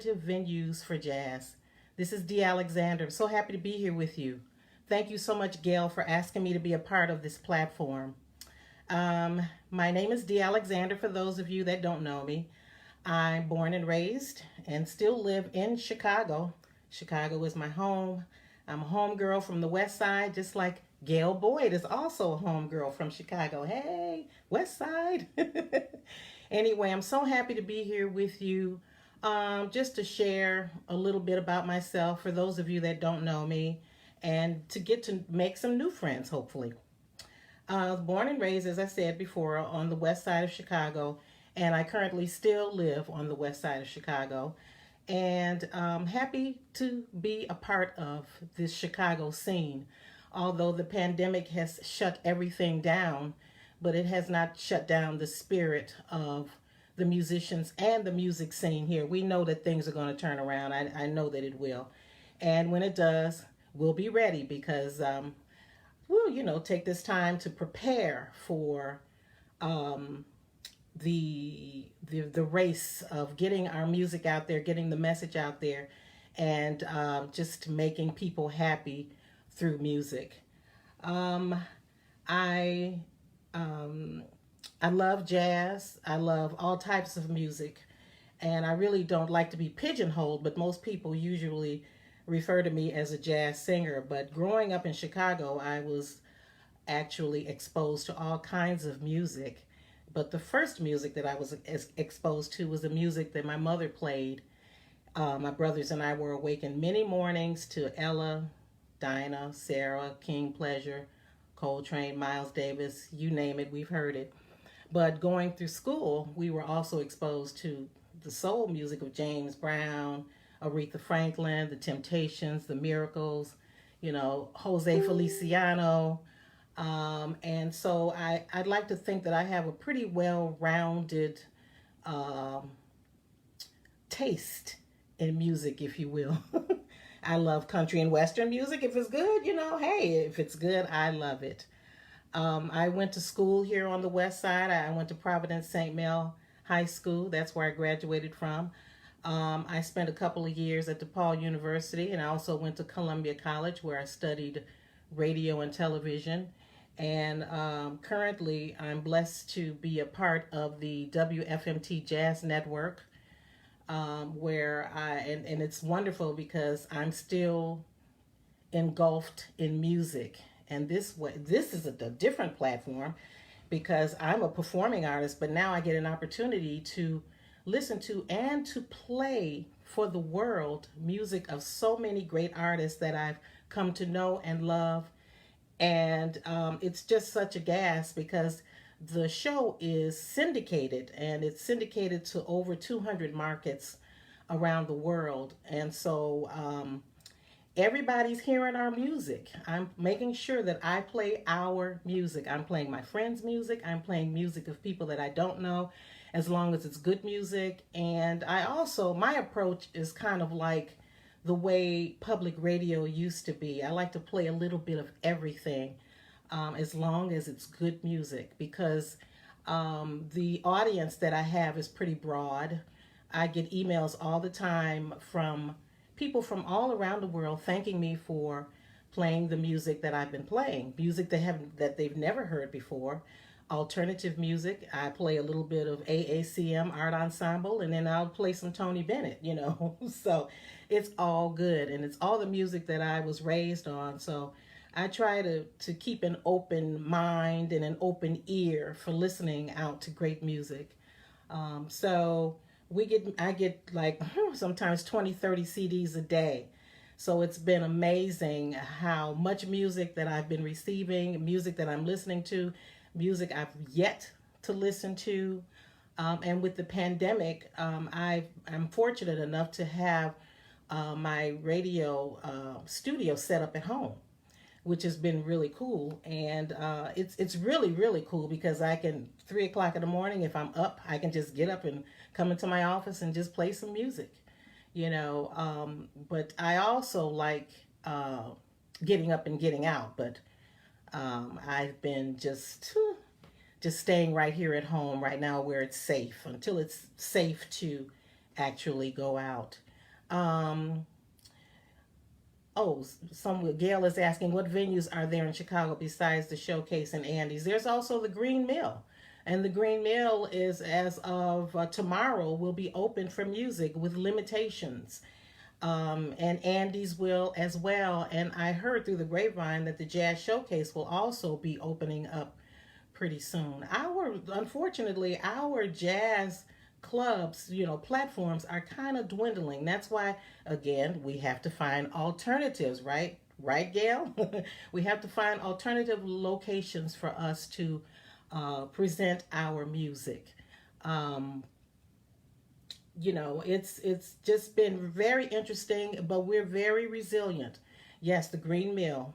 venues for jazz. This is Dee Alexander. I'm so happy to be here with you. Thank you so much, Gail, for asking me to be a part of this platform. My name is Dee Alexander, for those of you that don't know me. I'm born and raised and still live in Chicago. Chicago is my home. I'm a homegirl from the West Side, just like Gail Boyd is also a homegirl from Chicago. Hey, West Side. Anyway, I'm so happy to be here with you just to share a little bit about myself for those of you that don't know me and to get to make some new friends, hopefully. I was born and raised, as I said before, on the west side of Chicago, and I currently still live on the west side of Chicago. And I'm happy to be a part of this Chicago scene. Although the pandemic has shut everything down, but it has not shut down the spirit of the musicians and the music scene here. We know that things are going to turn around. I know that it will. And when it does, we'll be ready because we'll, take this time to prepare for um, the race of getting our music out there, getting the message out there, and just making people happy through music. Um, I um, I love jazz. I love all types of music, and I really don't like to be pigeonholed. But most people usually refer to me as a jazz singer. But growing up in Chicago, I was actually exposed to all kinds of music. But the first music that I was exposed to was the music that my mother played. My brothers and I were awakened many mornings to Ella, Dinah, Sarah, King Pleasure, Coltrane, Miles Davis, you name it, we've heard it. But going through school, we were also exposed to the soul music of James Brown, Aretha Franklin, the Temptations, the Miracles, Jose Feliciano. And so I'd like to think that I have a pretty well rounded um, taste in music, if you will. I love country and western music. If it's good, hey, if it's good, I love it. I went to school here on the west side. I went to Providence St. Mel High School. That's where I graduated from. I spent a couple of years at DePaul University, and I also went to Columbia College where I studied radio and television. And currently, I'm blessed to be a part of the WFMT Jazz Network, where and it's wonderful because I'm still engulfed in music. And this is a different platform because I'm a performing artist, but now I get an opportunity to listen to and to play for the world music of so many great artists that I've come to know and love. And it's just such a gas because the show is syndicated and it's syndicated to over 200 markets around the world. And so everybody's hearing our music. I'm making sure that I play our music. I'm playing my friends' music. I'm playing music of people that I don't know, as long as it's good music. And my approach is kind of like the way public radio used to be. I like to play a little bit of everything as long as it's good music because the audience that I have is pretty broad. I get emails all the time from people from all around the world thanking me for playing the music that I've been playing, music that they've never heard before, alternative music. I play a little bit of AACM Art Ensemble, and then I'll play some Tony Bennett, So it's all good, and it's all the music that I was raised on. So I try to keep an open mind and an open ear for listening out to great music. So I get like sometimes 20, 30 CDs a day. So it's been amazing how much music that I've been receiving, music that I'm listening to, music I've yet to listen to. And with the pandemic, I'm fortunate enough to have my radio studio set up at home, which has been really cool. And it's really, really cool because I can, 3 o'clock in the morning, if I'm up, I can just get up and come into my office and just play some music, But I also like getting up and getting out. But I've been just staying right here at home right now where it's safe until it's safe to actually go out. Um, oh, some Gail is asking what venues are there in Chicago besides the Showcase and Andy's. There's also the Green Mill, and the Green Mill is as of tomorrow will be open for music with limitations. And Andy's will as well. And I heard through the grapevine that the Jazz Showcase will also be opening up pretty soon. Unfortunately, our jazz clubs, platforms are kind of dwindling. That's why, again, we have to find alternatives, right? Right, Gail? We have to find alternative locations for us to present our music. Um, it's just been very interesting, but we're very resilient. Yes, the Green Mill,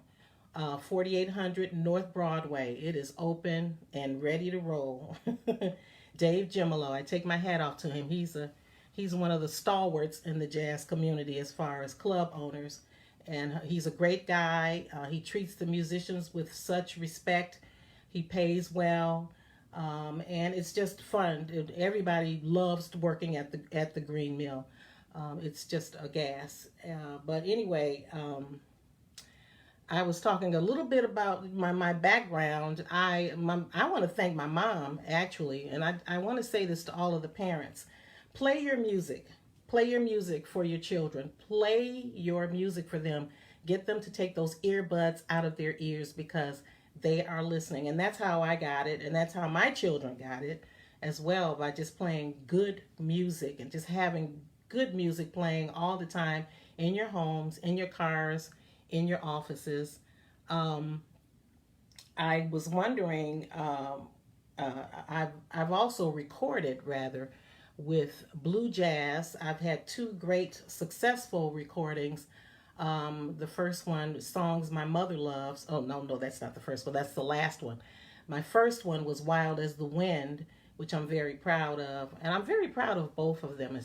4800 North Broadway. It is open and ready to roll. Dave Gemolo, I take my hat off to him. He's one of the stalwarts in the jazz community as far as club owners, and he's a great guy. He treats the musicians with such respect. He pays well, and it's just fun. Everybody loves working at the Green Mill. It's just a gas. But anyway, I was talking a little bit about my background. I want to thank my mom actually, and I want to say this to all of the parents: play your music, play your music for your children, play your music for them. Get them to take those earbuds out of their ears because they are listening, and that's how I got it, and that's how my children got it as well, by just playing good music and just having good music playing all the time in your homes, in your cars, in your offices. Um, I was wondering, I've also recorded rather with Blue Jazz. I've had two great successful recordings. The first one, Songs My Mother Loves. Oh, no, that's not the first one. That's the last one. My first one was Wild as the Wind, which I'm very proud of. And I'm very proud of both of them,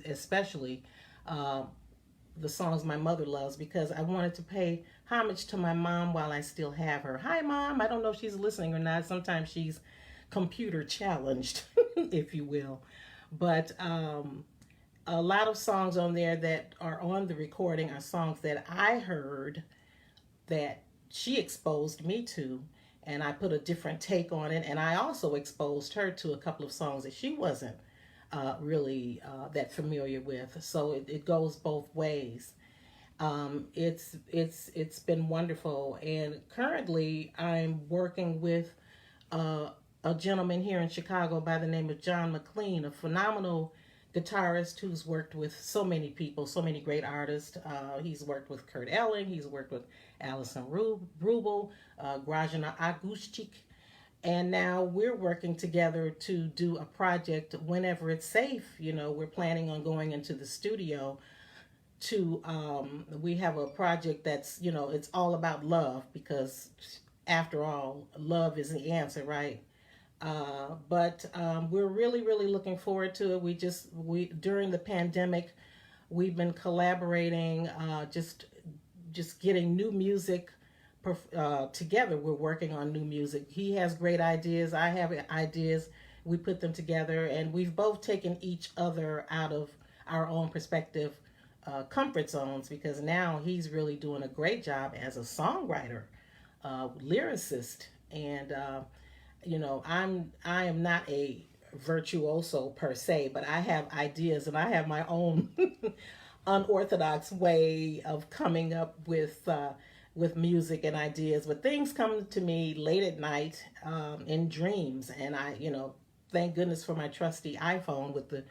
especially uh, the Songs My Mother Loves, because I wanted to pay homage to my mom while I still have her. Hi, Mom. I don't know if she's listening or not. Sometimes she's computer challenged, if you will. But a lot of songs on there that are on the recording are songs that I heard that she exposed me to, and I put a different take on it. And I also exposed her to a couple of songs that she wasn't really that familiar with. So it goes both ways. It's been wonderful, and currently I'm working with a gentleman here in Chicago by the name of John McLean, a phenomenal guitarist who's worked with so many people, so many great artists. He's worked with Kurt Elling, he's worked with Alison Rubel, Grajana Agushchik, and now we're working together to do a project whenever it's safe. We're planning on going into the studio to, we have a project that's, it's all about love, because after all, love is the answer, right? But we're really, really looking forward to it. We during the pandemic, we've been collaborating, just getting new music together. We're working on new music. He has great ideas. I have ideas. We put them together, and we've both taken each other out of our own perspective comfort zones, because now he's really doing a great job as a songwriter, lyricist, and I am not a virtuoso per se, but I have ideas and I have my own unorthodox way of coming up with music and ideas. But things come to me late at night in dreams, and thank goodness for my trusty iPhone with the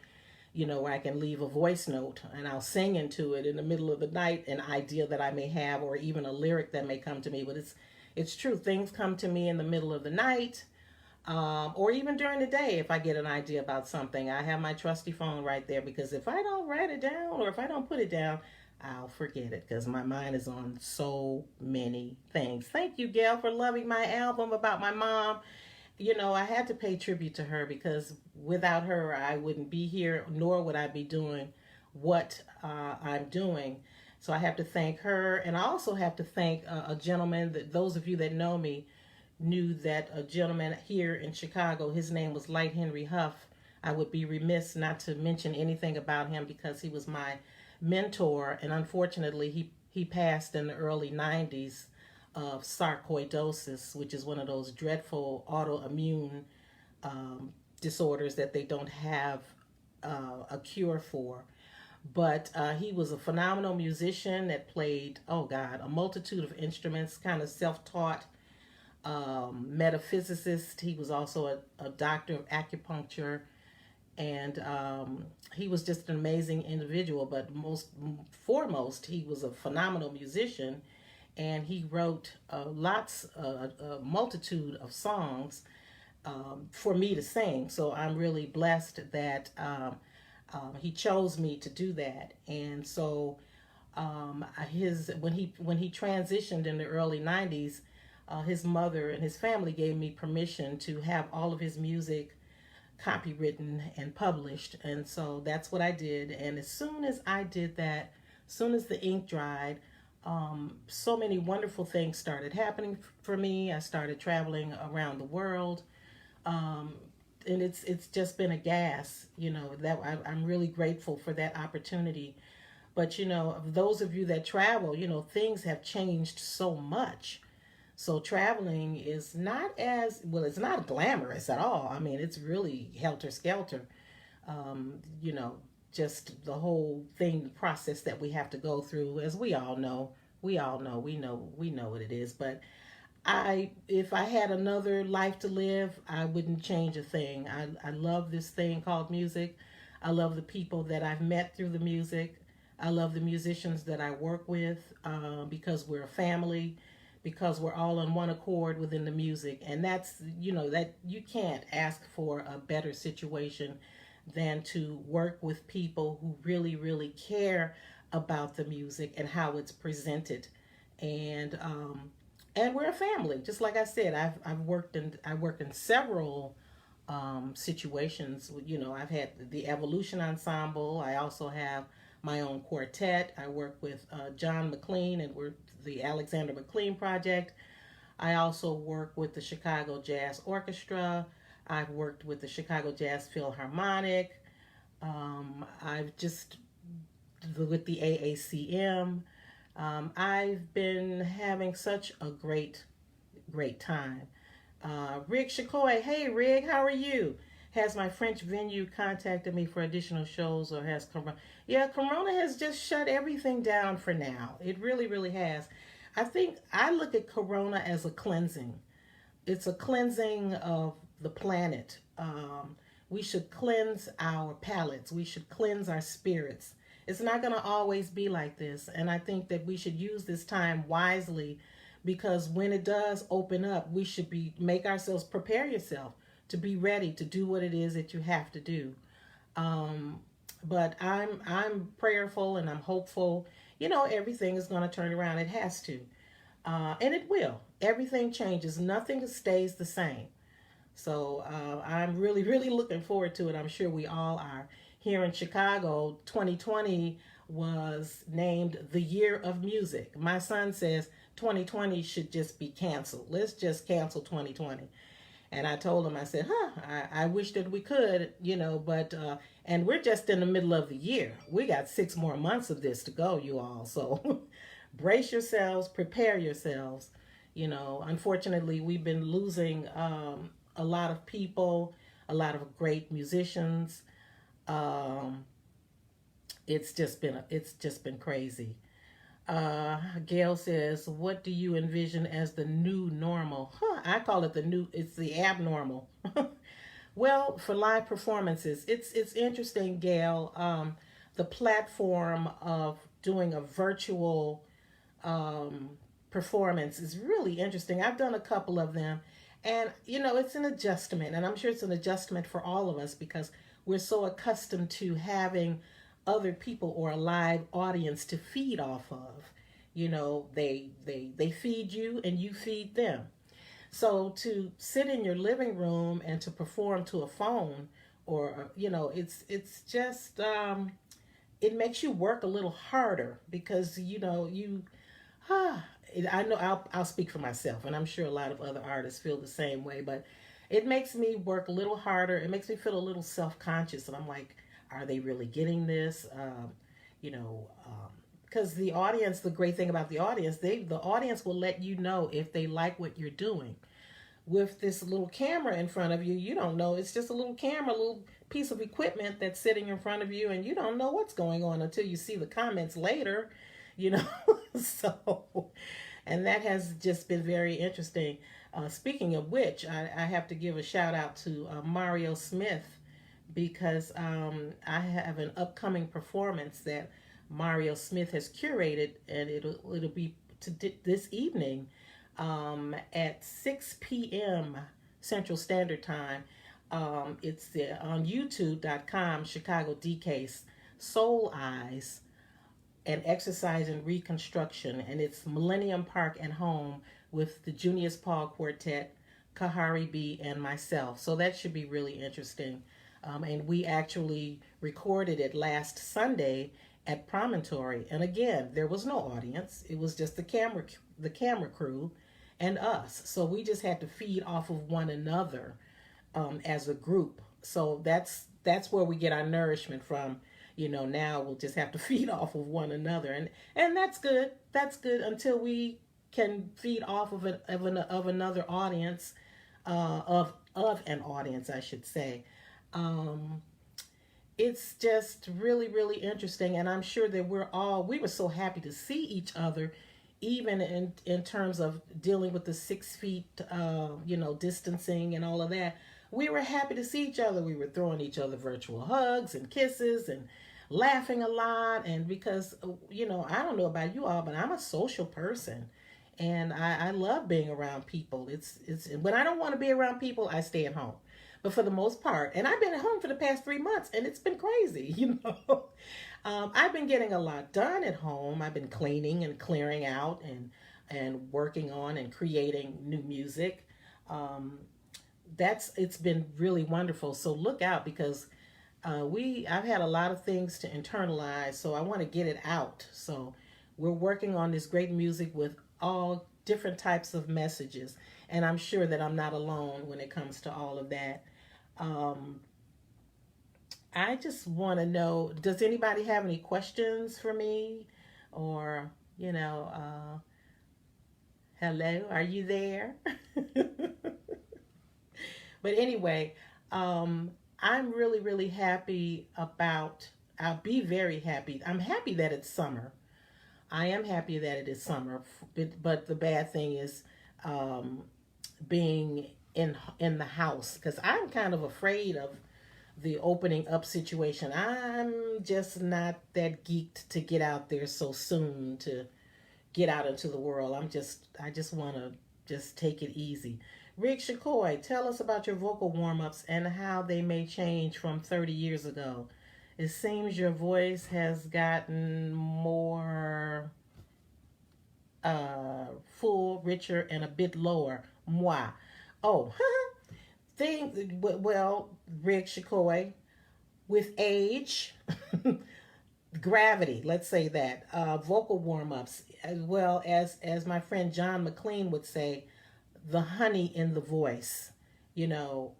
where I can leave a voice note and I'll sing into it in the middle of the night, an idea that I may have, or even a lyric that may come to me. But it's true. Things come to me in the middle of the night, or even during the day. If I get an idea about something, I have my trusty phone right there, because if I don't write it down or if I don't put it down, I'll forget it, because my mind is on so many things. Thank you, Gail, for loving my album about my mom. I had to pay tribute to her, because without her, I wouldn't be here, nor would I be doing what I'm doing. So I have to thank her. And I also have to thank a gentleman that those of you that know me knew, that a gentleman here in Chicago, his name was Light Henry Huff. I would be remiss not to mention anything about him because he was my mentor, and unfortunately, he passed in the early 90s of sarcoidosis, which is one of those dreadful autoimmune um, disorders that they don't have a cure for. But he was a phenomenal musician that played, oh God, a multitude of instruments, kind of self taught metaphysicist. He was also a doctor of acupuncture, and he was just an amazing individual. But most foremost, he was a phenomenal musician, and he wrote a multitude of songs for me to sing. So I'm really blessed that he chose me to do that. And so his when he transitioned in the early 90s, his mother and his family gave me permission to have all of his music copywritten and published. And so that's what I did. And as soon as I did that, as soon as the ink dried, so many wonderful things started happening for me. I started traveling around the world. Um, and it's just been a gas, that I'm really grateful for that opportunity. But those of you that travel, things have changed so much. So traveling is not as well, it's not glamorous at all. I mean, it's really helter skelter. Um, you know, just the whole thing, the process that we have to go through, as we know what it is. But if I had another life to live, I wouldn't change a thing. I love this thing called music. I love the people that I've met through the music. I love the musicians that I work with because we're a family, because we're all on one accord within the music. And that's, that you can't ask for a better situation than to work with people who really, really care about the music and how it's presented. And and we're a family. Just like I said, I worked in several situations. I've had the Evolution Ensemble. I also have my own quartet. I work with John McLean, and we're the Alexander McLean Project. I also work with the Chicago Jazz Orchestra. I've worked with the Chicago Jazz Philharmonic. I've just with the AACM. I've been having such a great time. Rig Shakoy, hey Rig, how are you? Has my French venue contacted me for additional shows, or has Corona? Yeah, Corona has just shut everything down for now. It really, really has. I think I look at Corona as a cleansing. It's a cleansing of the planet. We should cleanse our palates. We should cleanse our spirits. It's not going to always be like this. And I think that we should use this time wisely, because when it does open up, we should make ourselves, prepare yourself to be ready to do what it is that you have to do. Um, but I'm prayerful and I'm hopeful. Everything is going to turn around. It has to. And it will. Everything changes. Nothing stays the same. So I'm really, really looking forward to it. I'm sure we all are. Here in Chicago, 2020 was named the year of music. My son says 2020 should just be canceled. Let's just cancel 2020. And I told him, I said, I wish that we could, but, and we're just in the middle of the year. We got 6 more months of this to go, you all. So brace yourselves, prepare yourselves. Unfortunately, we've been losing a lot of people, a lot of great musicians. Um, it's just been crazy. Gail says, "What do you envision as the new normal?" I call it it's the abnormal. Well, for live performances, it's interesting, Gail. The platform of doing a virtual um, performance is really interesting. I've done a couple of them, and it's an adjustment, and I'm sure it's an adjustment for all of us because we're so accustomed to having other people or a live audience to feed off of. They feed you and you feed them. So to sit in your living room and to perform to a phone, or it's just it makes you work a little harder because ah, I know I'll speak for myself, and I'm sure a lot of other artists feel the same way. But it makes me work a little harder. It makes me feel a little self-conscious, and I'm like, are they really getting this? You know, because the audience, the great thing about the audience, the audience will let you know if they like what you're doing. With this little camera in front of you, you don't know. It's just a little camera, a little piece of equipment that's sitting in front of you, and you don't know what's going on until you see the comments later, you know. So, and that has just been very interesting. Speaking of which, I have to give a shout out to Mario Smith because I have an upcoming performance that Mario Smith has curated, and it'll be this evening at 6 p.m. Central Standard Time. It's on YouTube.com, Chicago DCase, Soul Eyes, and Exercise and Reconstruction. And it's Millennium Park and Home with the Junius Paul Quartet, Kahari B, and myself. So that should be really interesting. And we actually recorded it last Sunday at Promontory. And again, there was no audience. It was just the camera crew and us. So we just had to feed off of one another as a group. So that's where we get our nourishment from. You know, now we'll just have to feed off of one another, and that's good. That's good until we can feed off of another audience, of an audience, I should say. Um, it's just really, really interesting, and I'm sure that we were so happy to see each other, even in terms of dealing with the 6 feet, distancing and all of that. We were happy to see each other. We were throwing each other virtual hugs and kisses and laughing a lot. And because, I don't know about you all, but I'm a social person. And I love being around people. It's when I don't want to be around people, I stay at home. But for the most part, and I've been at home for the past 3 months, and it's been crazy, I've been getting a lot done at home. I've been cleaning and clearing out and working on and creating new music. Um, it's been really wonderful. So look out, because I've had a lot of things to internalize, so I want to get it out. So we're working on this great music with all different types of messages, and I'm sure that I'm not alone when it comes to all of that. Um, I just want to know, does anybody have any questions for me? Or, hello, are you there? But anyway, I'm really, really happy I'll be very happy. I'm happy that it's summer. I am happy that it is summer, but the bad thing is um, being in the house, because I'm kind of afraid of the opening up situation. I'm just not that geeked to get out there so soon, to get out into the world. I just want to just take it easy. Rick Shakoy, tell us about your vocal warm-ups and how they may change from 30 years ago. It seems your voice has gotten more full, richer, and a bit lower. Moi. Oh, well, Rick Shakoy, with age, gravity, let's say that, vocal warm-ups, as well as my friend John McLean would say, the honey in the voice. You know,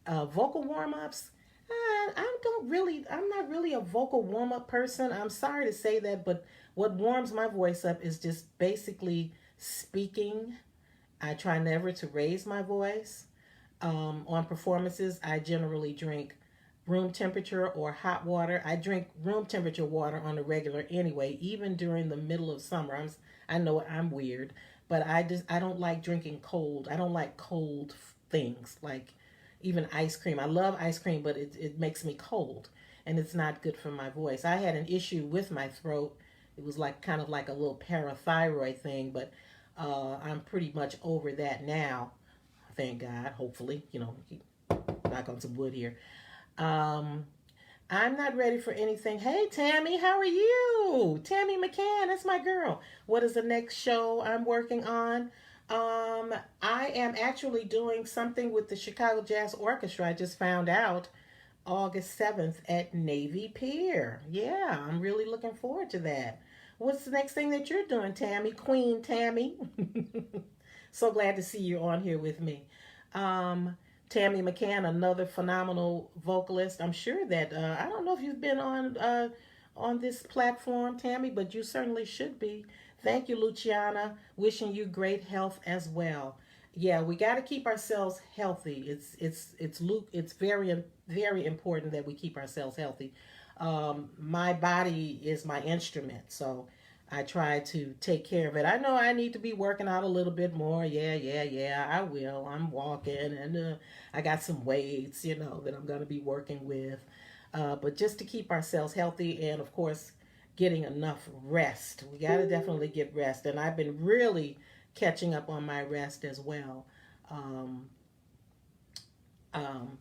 vocal warm-ups. I'm not really a vocal warm-up person. I'm sorry to say that, but what warms my voice up is just basically speaking. I try never to raise my voice. On performances, I generally drink room temperature or hot water. I drink room temperature water on a regular anyway, even during the middle of summer. I know I'm weird, but I don't like drinking cold. I don't like cold things, like even ice cream. I love ice cream, but it makes me cold, and it's not good for my voice. I had an issue with my throat. It was like kind of like a little parathyroid thing, but I'm pretty much over that now. Thank God. Hopefully, knock on some wood here. Um, I'm not ready for anything. Hey, Tammy, how are you? Tammy McCann, that's my girl. What is the next show I'm working on? I am actually doing something with the Chicago Jazz Orchestra. I just found out August 7th at Navy Pier. Yeah, I'm really looking forward to that. What's the next thing that you're doing, Tammy? Queen Tammy. So glad to see you on here with me. Um, Tammy McCann, another phenomenal vocalist. I'm sure that I don't know if you've been on this platform, Tammy, but you certainly should be. Thank you, Luciana. Wishing you great health as well. Yeah, we got to keep ourselves healthy. It's very important that we keep ourselves healthy. My body is my instrument, so I try to take care of it. I know I need to be working out a little bit more. Yeah, I will. I'm walking and I got some weights, that I'm going to be working with. But just to keep ourselves healthy and, of course, getting enough rest. We got to definitely get rest. And I've been really catching up on my rest as well. Um, um,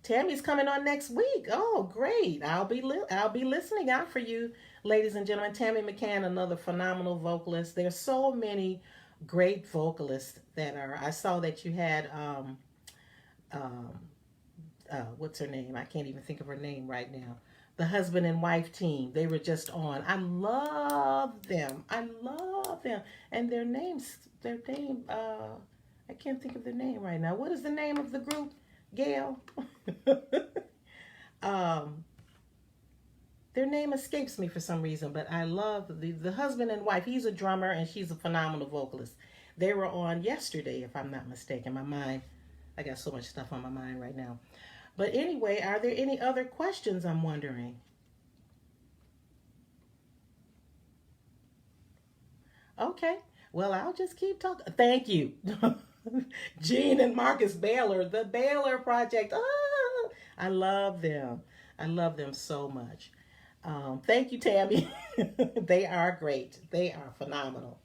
Tammy's coming on next week. Oh, great! I'll be listening out for you, ladies and gentlemen. Tammy McCann, another phenomenal vocalist. There's so many great vocalists that are. I saw that you had um, what's her name? I can't even think of her name right now. The husband and wife team. They were just on. I love them. I love them. And their name. I can't think of their name right now. What is the name of the group? Gail. um, their name escapes me for some reason, but I love the husband and wife. He's a drummer and she's a phenomenal vocalist. They were on yesterday, if I'm not mistaken. My mind, I got so much stuff on my mind right now. But anyway, are there any other questions? I'm wondering. Okay. Well, I'll just keep talking. Thank you. Gene and Marcus Baylor, the Baylor Project. Ah, I love them. I love them so much. Thank you, Tammy. They are great. They are phenomenal.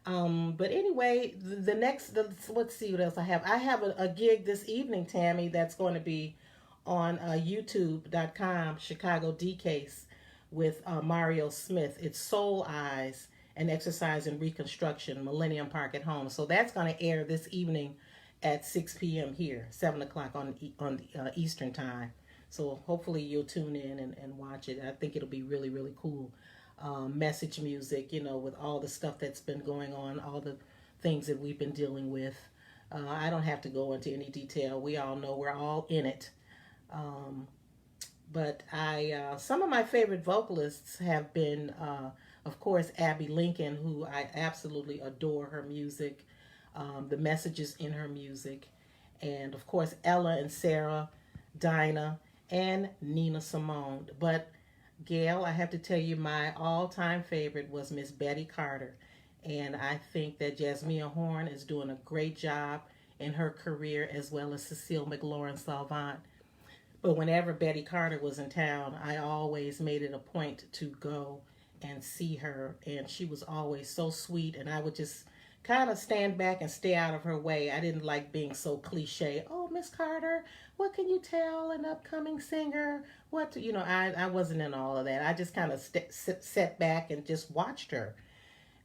But anyway, let's see what else I have. I have a gig this evening, Tammy, that's going to be on youtube.com, Chicago D Case, with Mario Smith. It's Soul Eyes, an exercise in reconstruction, Millennium Park at home. So that's going to air this evening at 6 p.m. here, 7 o'clock on Eastern time. So hopefully you'll tune in and watch it. I think it'll be really, really cool. Message music, with all the stuff that's been going on, all the things that we've been dealing with. I don't have to go into any detail. We all know we're all in it. Um, but some of my favorite vocalists have been, of course, Abby Lincoln, who I absolutely adore her music, the messages in her music, and of course Ella and Sarah, Dinah, and Nina Simone. But Gail, I have to tell you, my all-time favorite was Miss Betty Carter, and I think that Jasmine Horn is doing a great job in her career, as well as Cecile McLaurin Salvant. But whenever Betty Carter was in town, I always made it a point to go and see her. And she was always so sweet. And I would just kind of stand back and stay out of her way. I didn't like being so cliche. Oh, Miss Carter, what can you tell an upcoming singer? I wasn't in all of that. I just kind of sat back and just watched her.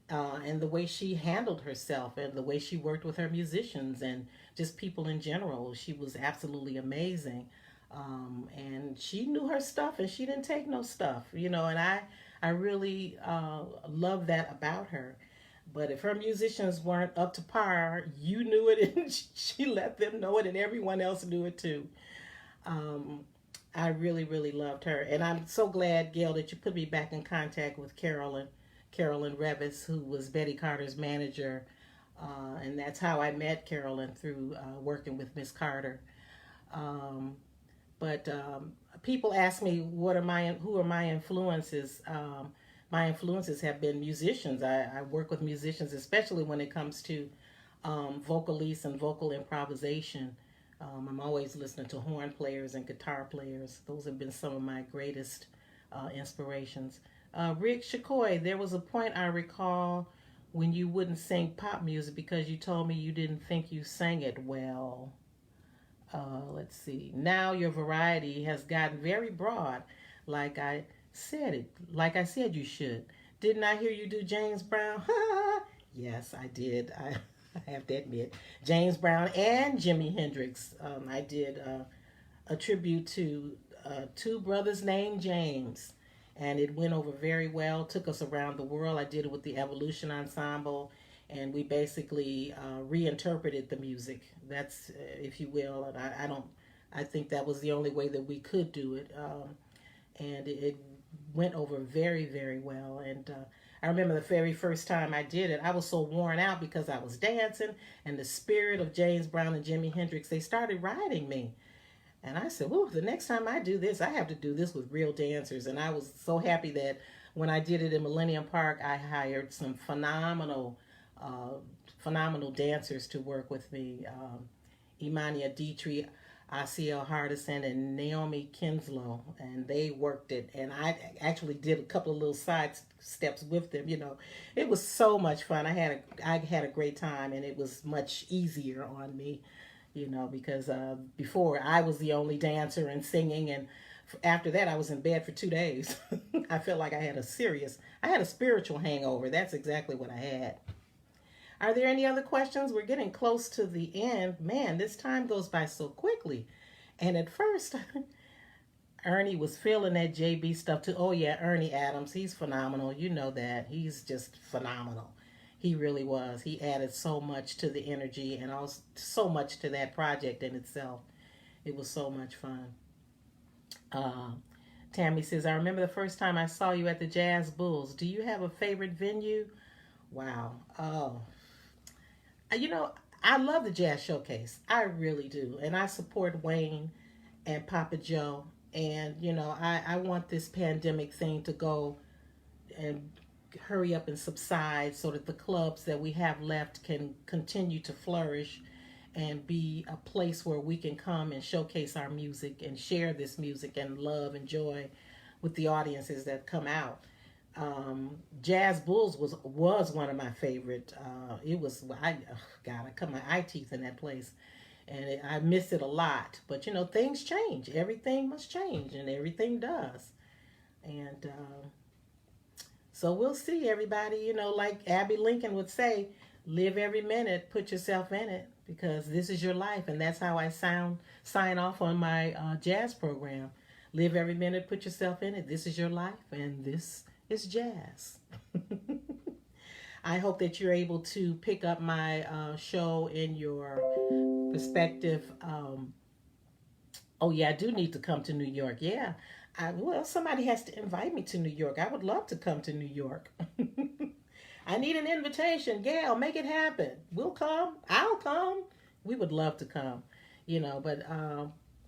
And the way she handled herself and the way she worked with her musicians and just people in general. She was absolutely amazing. And she knew her stuff and she didn't take no stuff, and I really love that about her. But if her musicians weren't up to par, you knew it and she let them know it and everyone else knew it too. Um, I really, really loved her. And I'm so glad, Gail, that you put me back in contact with Carolyn Revis, who was Betty Carter's manager. And that's how I met Carolyn, through working with Miss Carter. Um, but people ask me who are my influences. My influences have been musicians. I work with musicians, especially when it comes to vocalists and vocal improvisation. I'm always listening to horn players and guitar players. Those have been some of my greatest inspirations. Rick Shakoy, there was a point I recall when you wouldn't sing pop music because you told me you didn't think you sang it well. Let's see. Now your variety has gotten very broad, like I said you should. Didn't I hear you do James Brown? Yes, I did. I have to admit, James Brown and Jimi Hendrix. I did a tribute to two brothers named James, and it went over very well. Took us around the world. I did it with the Evolution Ensemble, and we basically reinterpreted the music. That's, if you will, and I don't. I think that was the only way that we could do it, and it went over very, very well. And I remember the very first time I did it, I was so worn out because I was dancing, and the spirit of James Brown and Jimi Hendrix, they started riding me. And I said, "Whoa, the next time I do this, I have to do this with real dancers." And I was so happy that when I did it in Millennium Park, I hired some uh, phenomenal dancers to work with me. Imania Dietrich, Asiel Hardison, and Naomi Kinslow, and they worked it. And I actually did a couple of little side steps with them. It was so much fun. I had a great time, and it was much easier on me. Because before I was the only dancer and singing, and after that I was in bed for 2 days. I felt like I had a spiritual hangover. That's exactly what I had. Are there any other questions? We're getting close to the end. Man, this time goes by so quickly. And at first, Ernie was feeling that JB stuff too. Oh yeah, Ernie Adams, he's phenomenal. You know that. He's just phenomenal. He really was. He added so much to the energy and also so much to that project in itself. It was so much fun. Uh, Tammy says, I remember the first time I saw you at the Jazz Bulls. Do you have a favorite venue? Wow. Oh, you know, I love the Jazz Showcase. I really do. And I support Wayne and Papa Joe. And, I want this pandemic thing to go and hurry up and subside so that the clubs that we have left can continue to flourish and be a place where we can come and showcase our music and share this music and love and joy with the audiences that come out. Jazz Bulls was one of my favorite. It was God, I cut my eye teeth in that place, and I miss it a lot. But things change. Everything must change, and everything does. And so we'll see, everybody. Like Abby Lincoln would say, live every minute, put yourself in it, because this is your life, and that's how I sign off on my jazz program. Live every minute, put yourself in it. This is your life, and this is jazz. I hope that you're able to pick up my show in your respective. Oh yeah, I do need to come to New York. Yeah, well, somebody has to invite me to New York. I would love to come to New York. I need an invitation. Gail, make it happen. We'll come. I'll come. We would love to come. But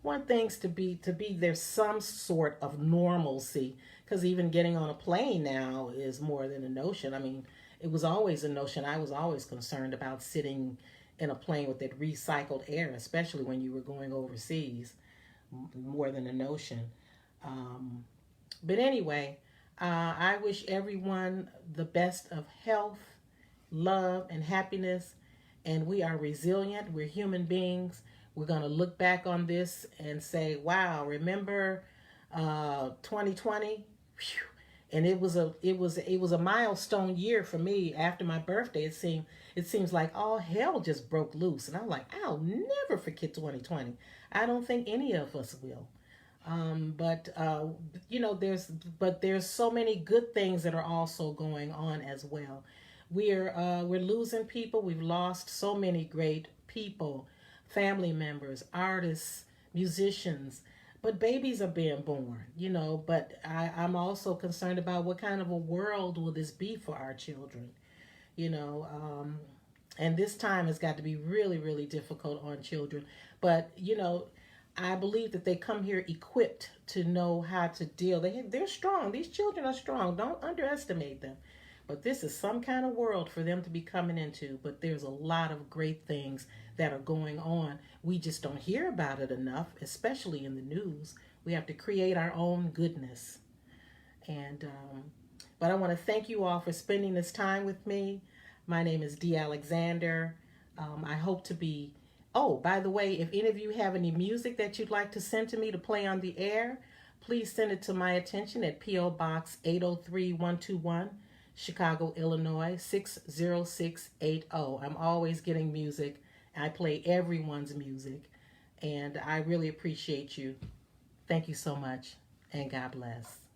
want things to be there's some sort of normalcy, because even getting on a plane now is more than a notion. I mean, it was always a notion. I was always concerned about sitting in a plane with that recycled air, especially when you were going overseas, more than a notion. Um, but anyway, I wish everyone the best of health, love, and happiness. And we are resilient. We're human beings. We're going to look back on this and say, wow, remember 2020? Whew. And it was a milestone year for me. After my birthday, it seems like all hell just broke loose. And I'm like, I'll never forget 2020. I don't think any of us will. But there's so many good things that are also going on as well. We're losing people. We've lost so many great people, family members, artists, musicians. But babies are being born. But I'm also concerned about what kind of a world will this be for our children. You know, and this time has got to be really, really difficult on children. But I believe that they come here equipped to know how to deal. They're strong. These children are strong. Don't underestimate them. But this is some kind of world for them to be coming into. But there's a lot of great things that are going on. We just don't hear about it enough, especially in the news. We have to create our own goodness. And but I want to thank you all for spending this time with me. My name is Dee Alexander. I hope to be. Oh, by the way, if any of you have any music that you'd like to send to me to play on the air, please send it to my attention at P.O. Box 803121, Chicago, Illinois 60680. I'm always getting music. I play everyone's music, and I really appreciate you. Thank you so much, and God bless.